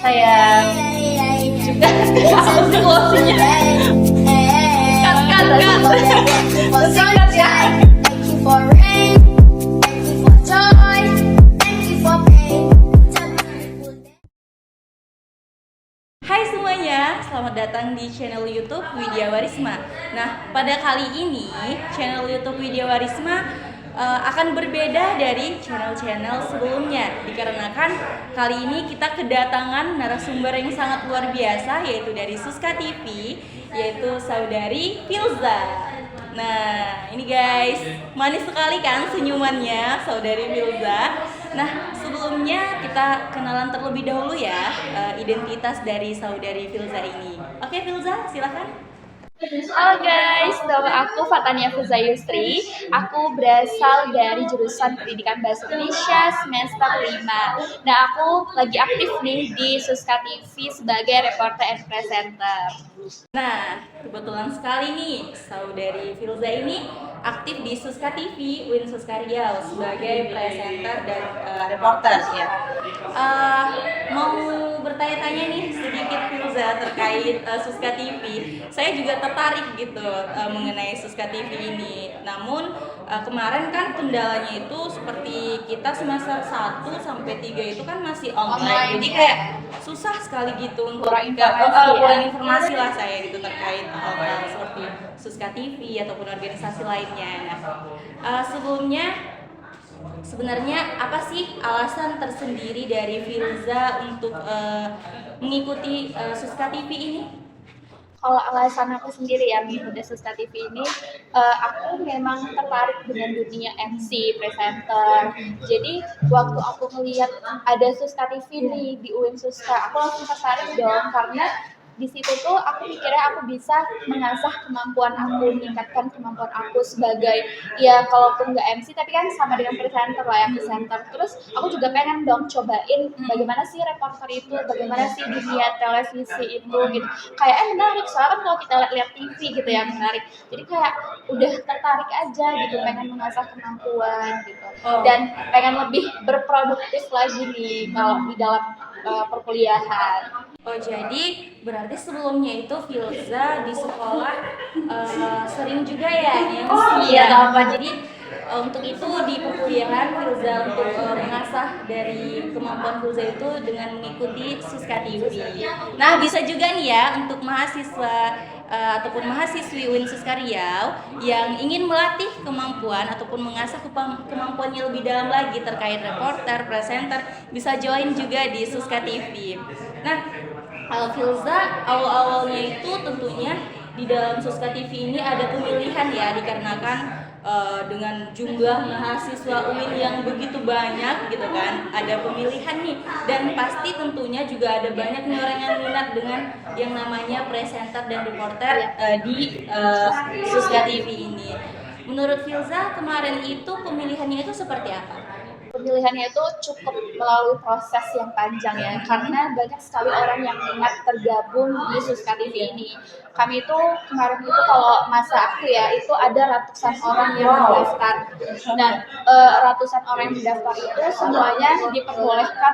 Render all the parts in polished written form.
sayang. Juga apa sih closingnya? Cut. Singkat ya. Hai semuanya, selamat datang di channel YouTube Widya Warisma. Nah, pada kali ini channel YouTube Widya Warisma akan berbeda dari channel-channel sebelumnya, dikarenakan kali ini kita kedatangan narasumber yang sangat luar biasa, yaitu dari Suska TV, yaitu saudari Filza. Nah, ini guys, manis sekali kan senyumannya saudari Filza. Nah, sebelumnya kita kenalan terlebih dahulu ya, identitas dari saudari Filza ini. Oke Filza, silakan. Halo guys, nama aku Fatania Filza Yusri. Aku berasal dari jurusan Pendidikan Bahasa Indonesia semester 5. Nah, aku lagi aktif nih di Suska TV sebagai reporter and presenter. Nah, kebetulan sekali nih saudari Filza ini aktif di Suska TV UIN Suska Riau sebagai presenter dan reporter ya. Mau bertanya-tanya nih sedikit Filza terkait Suska TV. Saya juga tertarik gitu mengenai Suska TV ini. Namun kemarin kan kendalanya itu seperti kita semester 1 sampai 3 itu kan masih online. Jadi kayak susah sekali gitu untuk kurang informasi lah saya gitu terkait hal-hal seperti Suska TV ataupun organisasi lainnya. Nah, sebelumnya sebenarnya apa sih alasan tersendiri dari Filza untuk mengikuti Suska TV ini? Kalau alasan aku sendiri ya mengikuti Suska TV ini, aku memang tertarik dengan dunia MC, presenter. Jadi waktu aku melihat ada Suska TV nih di UIN Suska, aku langsung tertarik dong karena di situ tuh aku mikirnya aku bisa mengasah kemampuan aku, meningkatkan kemampuan aku sebagai ya kalaupun nggak MC tapi kan sama dengan presenter lah ya, presenter. Terus aku juga pengen dong cobain bagaimana sih reporter itu, bagaimana sih dunia televisi itu gitu. Kayaknya menarik soalnya kan kalau kita lihat TV gitu ya menarik. Jadi kayak udah tertarik aja gitu, pengen mengasah kemampuan gitu dan pengen lebih berproduktif lagi nih kalau di dalam perkuliahan. Oh, jadi berarti sebelumnya itu Filza di sekolah sering juga ya MC atau apa. Jadi untuk itu di perkuliahan Filza untuk mengasah dari kemampuan Filza itu dengan mengikuti Suska TV. Nah, bisa juga nih ya untuk mahasiswa ataupun mahasiswi UIN Suska Riau yang ingin melatih kemampuan ataupun mengasah kemampuannya lebih dalam lagi terkait reporter, presenter, bisa join juga di Suska TV. Nah, Filza awal-awalnya itu tentunya di dalam Suska TV ini ada pemilihan ya, dikarenakan dengan jumlah mahasiswa UIN yang begitu banyak gitu kan, ada pemilihan nih, dan pasti tentunya juga ada banyak nih orang yang minat dengan yang namanya presenter dan reporter di Suska TV ini. Menurut Filza kemarin itu pemilihannya itu seperti apa? Pemilihannya itu cukup melalui proses yang panjang ya, karena banyak sekali orang yang minat tergabung di Suska TV ini. Kami itu kemarin itu kalau masa aku ya, itu ada ratusan orang yang mendaftar. Nah, ratusan orang yang mendaftar itu semuanya diperbolehkan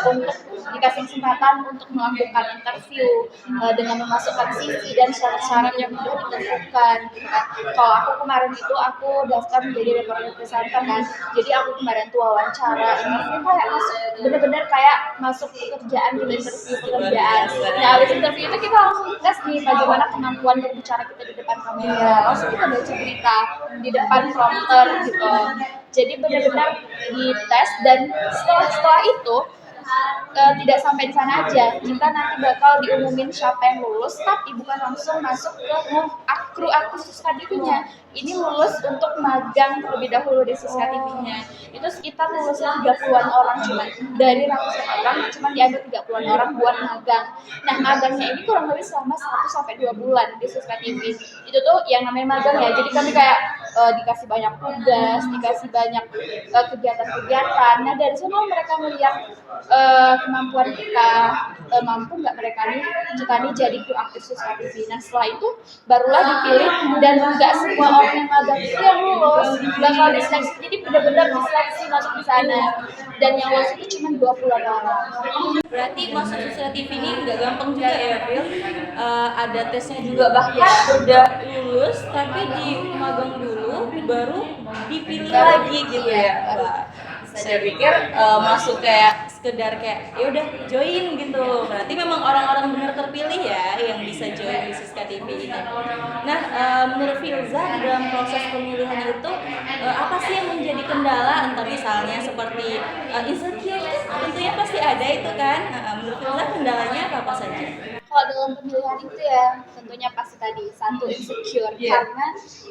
untuk dikasih kesempatan untuk melakukan interview dengan memasukkan CV dan syarat-syarat yang sudah ditentukan. Gitu kan. Kalau aku kemarin itu aku daftar menjadi reporter presenter kan, jadi aku kemarin tuh wawancara interview kayak bener-bener kayak masuk pekerjaan di interview pekerjaan. Nah, habis interview itu kita langsung tes nih bagaimana kemampuan berbicara kita di depan kamera, langsung kita baca berita di depan prompter gitu. Jadi benar-benar dites dan setelah itu tidak sampai di sana aja, kita nanti bakal diumumin siapa yang lulus, tapi bukan langsung masuk ke kru Suska TV-nya. Ini lulus untuk magang terlebih dahulu di Suska TV-nya. Itu sekitar lulusnya 30-an orang cuma. Dari ratusan orang cuma diambil 30-an orang buat magang. Nah, magangnya ini kurang lebih selama 1 sampai 2 bulan di Suska TV. Itu tuh yang namanya magang ya. Jadi kami kayak dikasih banyak tugas, dikasih banyak kegiatan-kegiatan. Nah, dari sana mereka melihat kemampuan kita, mampu nggak mereka nih kita nih jadi kru aktif Suska TV. Nah, setelah itu barulah dipilih, dan nggak semua orang yang magang itu yang lulus bakal diseleksi, jadi benar-benar diseleksi masuk di sana. dan yang lolos itu cuma 28 orang. Berarti masuk Suska TV ini nggak gampang juga ya, Phil? Ada tesnya juga, bahkan udah lulus tapi di magang dulu baru dipilih lagi gitu ya. Wah, saya pikir masuk kayak sekedar kayak ya udah join gitu. Berarti memang orang-orang benar terpilih ya yang bisa join di Suska TV ini. Nah, menurut Filza dalam proses pemilihan itu apa sih yang menjadi kendala? Entah misalnya seperti insecure itu tentunya pasti ada itu kan. Menurut Filza kendalanya apa saja? Kalau dalam pemilihan itu ya tentunya pasti tadi satu insecure karena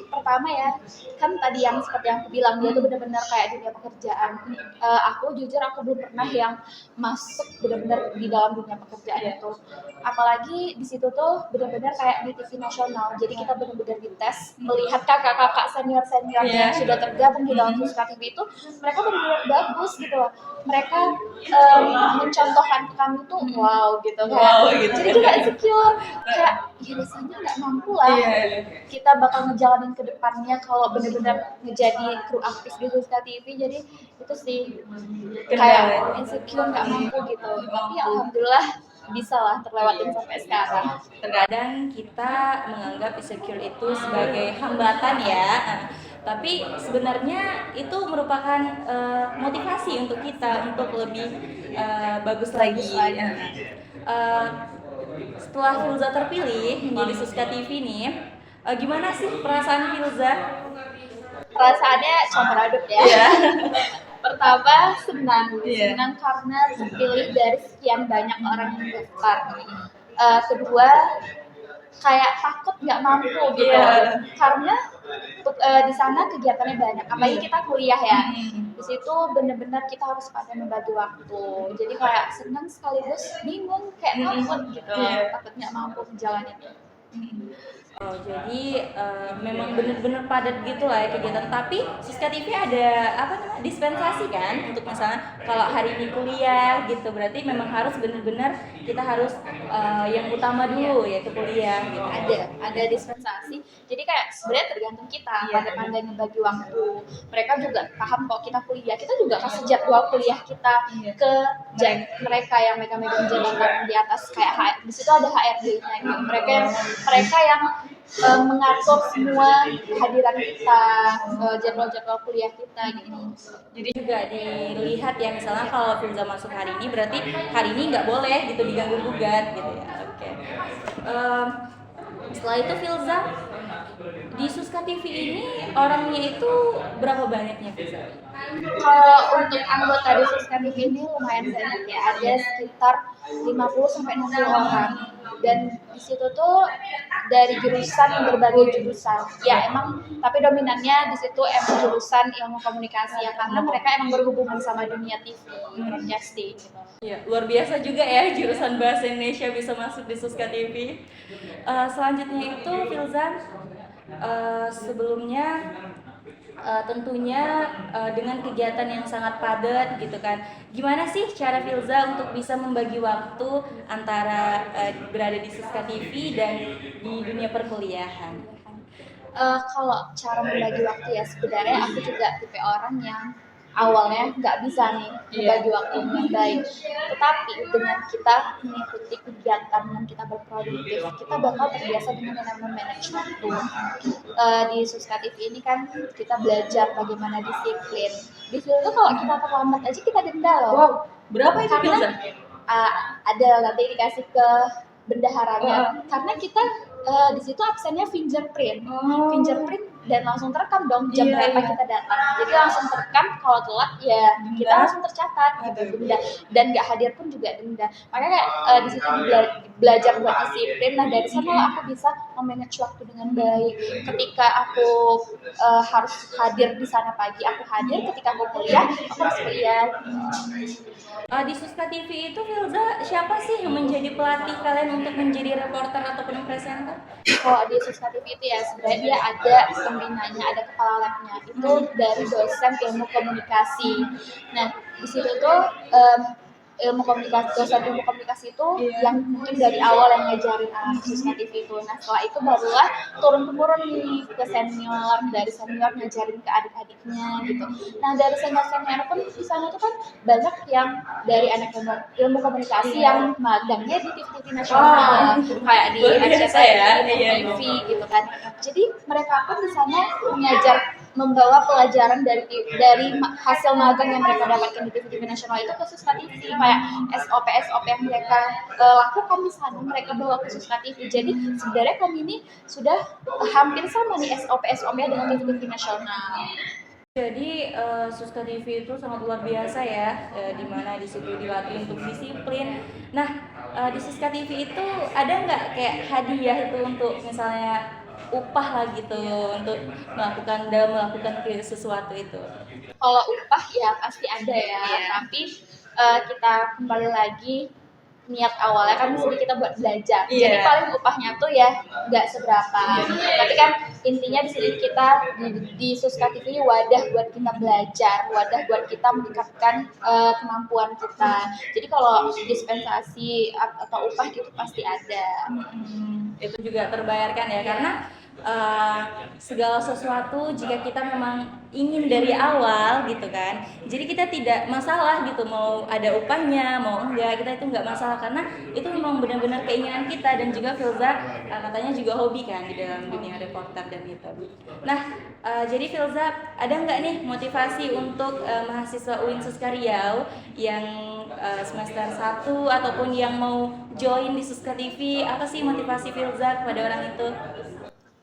pertama ya kan tadi yang seperti yang aku bilang dia tuh benar-benar kayak dunia pekerjaan. Aku jujur aku belum pernah yang masuk benar-benar di dalam dunia pekerjaan itu. Apalagi di situ tuh benar-benar kayak di TV nasional. Jadi kita benar-benar dites melihat kakak-kakak senior-senior yang sudah tergabung di dalam Suska TV itu mereka benar-benar bagus gitu loh. Mereka mencontohkan ke kami tuh wow gitu kan. Jadi kita insecure kayak ya rasanya nggak mampu lah kita bakal ngejalanin ke depannya kalau benar-benar menjadi kru aktif di Suska TV. Jadi itu sih kayak insecure nggak mampu gitu, tapi alhamdulillah bisa lah terlewatin sampai sekarang. Terkadang kita menganggap insecure itu sebagai hambatan ya, tapi sebenarnya itu merupakan motivasi untuk kita untuk lebih bagus lagi. Setelah Filza terpilih menjadi Suska TV nih, gimana sih perasaan Filza? Perasaannya campur aduk ya. Pertama senang karena terpilih dari sekian banyak orang yang daftar. Kedua kayak takut nggak mampu gitu karena di sana kegiatannya banyak, apalagi kita kuliah ya. Di situ benar-benar kita harus pada membagi waktu. Jadi kayak senang sekaligus bingung kayak takut gitu, takut nggak mampu menjalani. Oh, jadi memang benar-benar padat gitu lah ya kegiatan. Tapi Suska TV ada apa namanya dispensasi kan untuk misalnya kalau hari ini kuliah gitu, berarti memang harus benar-benar kita harus yang utama dulu yaitu kuliah gitu. Ada dispensasi. Jadi kayak sebenarnya tergantung kita pandai-pandai ngebagi waktu. Mereka juga paham kok kita kuliah. Kita juga kasih jadwal kuliah kita ke mereka yang megang jabatan di atas kayak di situ ada HRD-nya gitu. Mereka yang mengatur semua kehadiran kita, jadwal-jadwal kuliah kita gitu. Jadi juga dilihat ya misalnya kalau Filza masuk hari ini berarti hari ini nggak boleh gitu diganggu gugat gitu ya. Oke. Setelah itu Filza di Suska TV ini orangnya itu berapa banyaknya Filza? Kalau untuk anggota di Suska TV ini lumayan banyak ya, ada sekitar 50-60 orang. Dan di situ tuh dari jurusan berbagai jurusan. Ya emang tapi dominannya di situ emang jurusan ilmu komunikasi ya karena mereka emang berhubungan sama dunia TV, broadcasting gitu. Ya, luar biasa juga ya jurusan bahasa Indonesia bisa masuk di Suska TV. Selanjutnya itu Filza sebelumnya tentunya dengan kegiatan yang sangat padat gitu kan. Gimana sih cara Filza untuk bisa membagi waktu antara berada di Suska TV dan di dunia perkuliahan? Kalau cara membagi waktu ya sebenarnya aku juga tipe orang yang awalnya nggak bisa nih membagi waktu dengan baik. Tetapi dengan kita mengikuti kegiatan yang kita berproduktif, kita bakal terbiasa dengan yang namanya manage waktu. Di Suska TV ini kan kita belajar bagaimana disiplin. Di situ tuh kalau kita terlambat aja kita denda loh. Wow, berapa itu Filza? Ada nanti dikasih ke bendaharanya. Karena kita di situ absennya fingerprint dan langsung terekam dong jam berapa kita datang. Jadi langsung terekam, kalau telat ya kita langsung tercatat gitu denda, dan nggak hadir pun juga denda. Makanya di situ belajar buat disiplin. Nah dari sana aku bisa memanage waktu dengan baik. Ketika aku harus hadir di sana pagi, aku hadir. Ketika aku kuliah, aku harus kuliah. Di Suska TV itu Filza siapa sih yang menjadi pelatih kalian untuk menjadi reporter ataupun presenter? Kalau di Suska TV itu ya sebenarnya dia ada pembinanya, ada kepala labnya itu dari dosen ilmu komunikasi. Nah di situ tuh dosen ilmu komunikasi itu Iya. yang mungkin dari awal yang ngajarin anak Suska TV itu. Nah setelah itu barulah turun temurun nih ke senior, dari senior ngajarin ke adik-adiknya gitu. Nah dari senior pun di sana tuh kan banyak yang dari anak ilmu komunikasi yang magangnya di TV nasional, kayak di Luar biasa ya. Iya. RCTI, TV gitu kan. Jadi mereka pun di sana membawa pelajaran dari hasil magang yang mereka dapatkan di TV nasional itu ke Suska TV, kayak SOP yang mereka lakukan di sana mereka bawa ke Suska TV. Jadi sebenarnya kami ini sudah hampir sama nih SOP-nya dengan TV nasional. Jadi Suska TV itu sangat luar biasa ya, di mana di situ dilatih untuk disiplin. Nah, di Suska TV itu ada nggak kayak hadiah itu untuk misalnya upah lah gitu untuk melakukan sesuatu itu? Kalau upah ya pasti ada ya, tapi kita kembali lagi niat awalnya kan di sini kita buat belajar. Iya. Jadi paling upahnya tuh ya nggak seberapa. Tapi kan intinya di sini kita di Suska TV ini wadah buat kita belajar, wadah buat kita meningkatkan kemampuan kita. Jadi kalau dispensasi atau upah gitu pasti ada. Itu juga terbayarkan ya, karena segala sesuatu jika kita memang ingin dari awal gitu kan, jadi kita tidak masalah gitu mau ada upahnya mau enggak, kita itu enggak masalah karena itu memang benar-benar keinginan kita. Dan juga Filza katanya juga hobi kan di dalam dunia reporter dan itu. Nah jadi Filza ada nggak nih motivasi untuk mahasiswa UIN Suska Riau yang semester 1 ataupun yang mau join di Suska TV? Apa sih motivasi Filza kepada orang itu?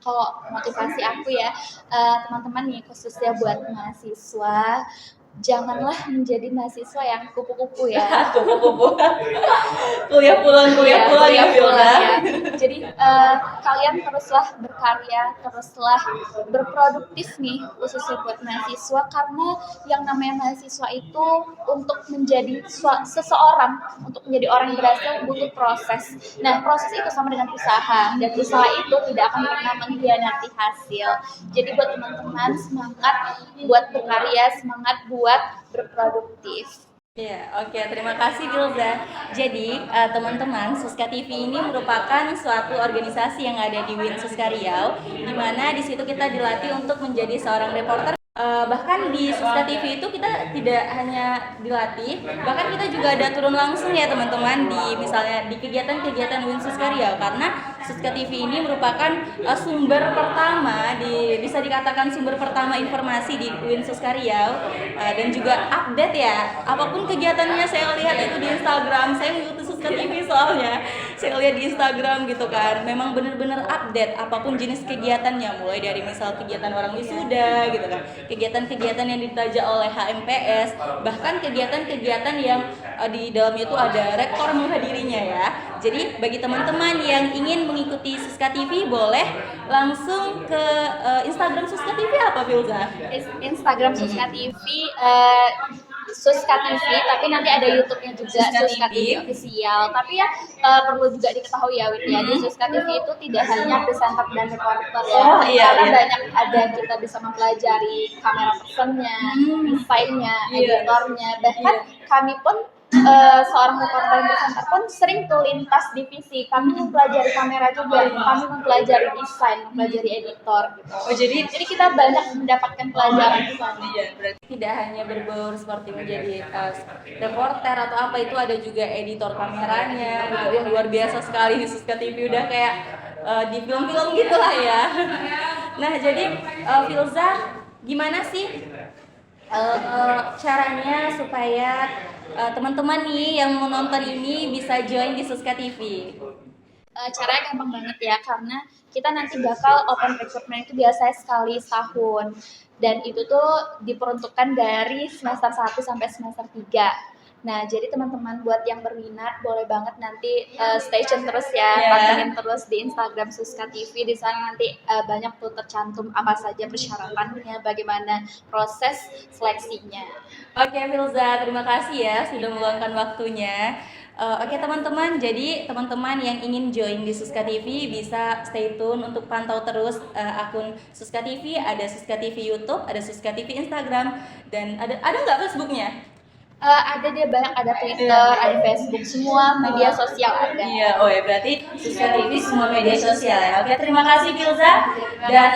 Kalau motivasi aku ya, teman-teman nih khususnya buat mahasiswa, janganlah menjadi mahasiswa yang kupu-kupu ya. Kupu-kupu. kuliah pulang ya Filza. Ya. Jadi kalian teruslah berkarya, teruslah berproduktif nih khususnya buat mahasiswa, karena yang namanya mahasiswa itu untuk menjadi seseorang, untuk menjadi orang yang berhasil butuh proses. Nah proses itu sama dengan usaha, dan usaha itu tidak akan pernah mengkhianati hasil. Jadi buat teman-teman semangat buat berkarya, semangat buat berproduktif. Iya, oke. Terima kasih Filza. Jadi teman-teman, Suska TV ini merupakan suatu organisasi yang ada di UIN Suska Riau, di mana di situ kita dilatih untuk menjadi seorang reporter. Bahkan di Suska TV itu kita tidak hanya dilatih, bahkan kita juga ada turun langsung ya teman-teman di misalnya di kegiatan-kegiatan UIN Suska Riau, karena Suska TV ini merupakan sumber pertama bisa dikatakan sumber pertama informasi di UIN Suska Riau, dan juga update ya apapun kegiatannya. Saya lihat itu di Instagram, saya mengikuti Suska TV soalnya saya lihat di Instagram gitu kan, memang benar-benar update apapun jenis kegiatannya, mulai dari misal kegiatan orang wisuda gitu kan, kegiatan-kegiatan yang ditajak oleh HMPS, bahkan kegiatan-kegiatan yang di dalamnya itu ada rektor menghadirinya ya. Jadi bagi teman-teman yang ingin mengikuti Suska TV boleh langsung ke Instagram Suska TV apa Filza? Instagram Suska TV, Suska TV, tapi nanti ada YouTube-nya juga, Suska TV official. Tapi ya perlu juga diketahui ya Win ya, di Suska TV itu tidak hanya presenter dan reporter ya, karena banyak ada kita bisa mempelajari kamera personnya, desainnya, editornya, bahkan kami pun seorang reporter dan presenter pun sering tuh lintas divisi. Kami mempelajari kamera juga, kami mempelajari desain, mempelajari editor gitu. Oh jadi kita banyak mendapatkan pelajaran di sana. Berarti tidak hanya berbaur seperti menjadi reporter atau apa, itu ada juga editor kameranya. Yang luar biasa sekali di Suska TV, udah kayak di film-film gitu lah ya. Nah jadi Filza, gimana sih caranya supaya teman-teman nih yang menonton ini bisa join di Suska TV? Caranya gampang banget ya, karena kita nanti bakal open recruitment itu biasanya sekali setahun, dan itu tuh diperuntukkan dari semester 1 sampai semester 3. Nah, jadi teman-teman buat yang berminat boleh banget nanti stay tune terus ya, pantengin terus di Instagram Suska TV. Di sana nanti banyak tuh tercantum apa saja persyaratannya, bagaimana proses seleksinya. Oke Filza, terima kasih ya sudah meluangkan waktunya. Oke teman-teman, jadi teman-teman yang ingin join di Suska TV bisa stay tune untuk pantau terus akun Suska TV. Ada Suska TV YouTube, ada Suska TV Instagram, dan ada nggak Facebooknya? Ada deh, banyak, ada Twitter, ada Facebook, semua media sosial ada. Iya, oh ya berarti Siska TV semua media sosial ya. Oke, terima kasih Filza. Dan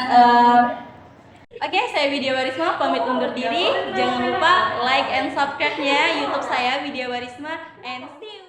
oke, saya Widya Warisma pamit undur diri. Jangan lupa like and subscribe-nya YouTube saya Widya Warisma and see you.